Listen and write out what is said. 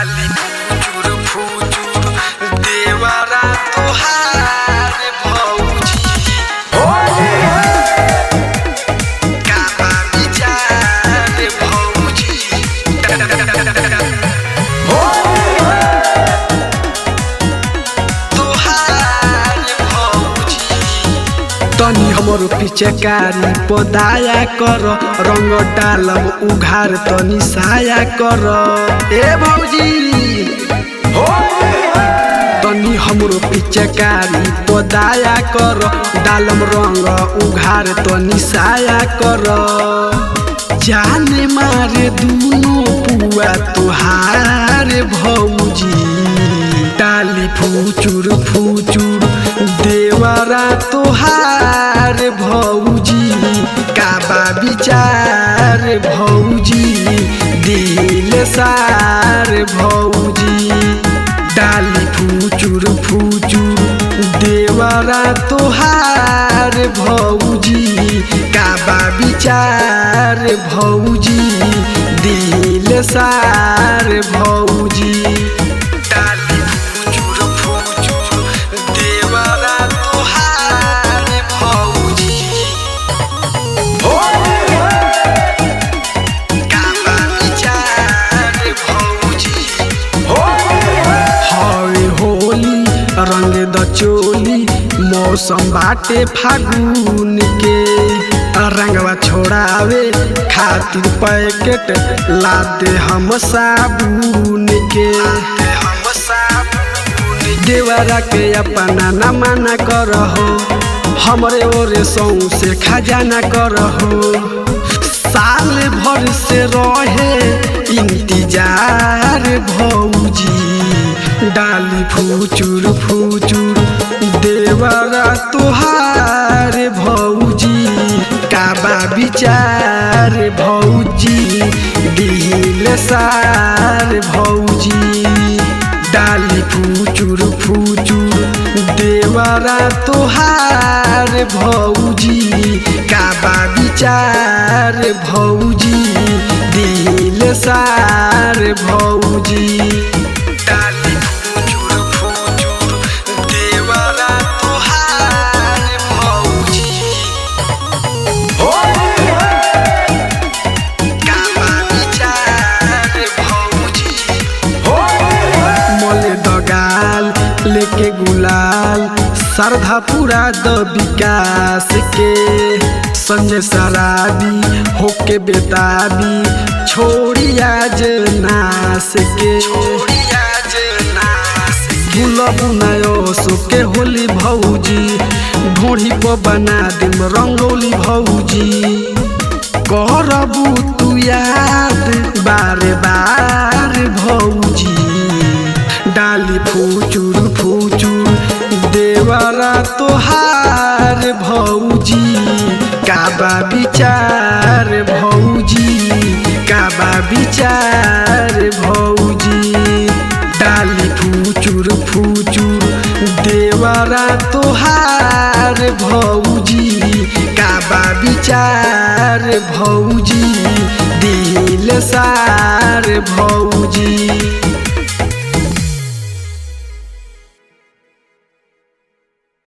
डाली फुचुर फुचुर देवरा तोहार भौजी काबा विचार भौजी तोहार भौजी तनी हमरो पिचकारी पदाया कर रंग डालब उघार तनी साया कर ए भौजी तनी हमरो पिचकारी पदाया कर डालम रंग उघार तनी साया कर जाने मारे दूनो पुआ तुहार भौजी डाली फुचुर फुचुर देवरा तोहार भौजी काबा विचार भौजी दिल सार भौजी डाली फुचुर फुचुर देवरा तोहार भौजी काबा विचार भौजी दिल सार भौजी डाली फुचुर फुचुर देवरा तोहार भौजी काबा विचार भौजी हवे होली रंग द चोली मौसम बाटे फागुन के रंगवा छोड़ावे खातिर पैकेट लाते हम साबुन के देवरा के अपना न मना करहो हमरे ओरे सौ से खजाना करहो साल भर से रहे इंतजार भौजी डाली फुचुर फुचुर देवरा तोहार भौजी काबा विचार भौजी दिल सार भौजी डाली फुचुर फुचुर देवरा तोहार भौजी काबा विचार भौजी दिल सार भौजी डाली फुचुर फुचुर देवरा तोहार भौजी काबा विचार भौजी मोले दगाल लेके गुलाल श्रद्धा पूरा द विकास के संजय शराबी होके बेताबी छोड़िया नास के बुलबुनायो सुके होली भौजी ढोढ़ी पर बना दिम रंगोली भौजी करबू तू याद बार बार भौजी डाली फुचुर फुचुर देवरा तोहार भौजी काबा विचार भौजी काबा विचार भौजी डाली फुचुर फुचुर देवरा तोहार भौजी काबा विचार भौजी दिल सार भौजी।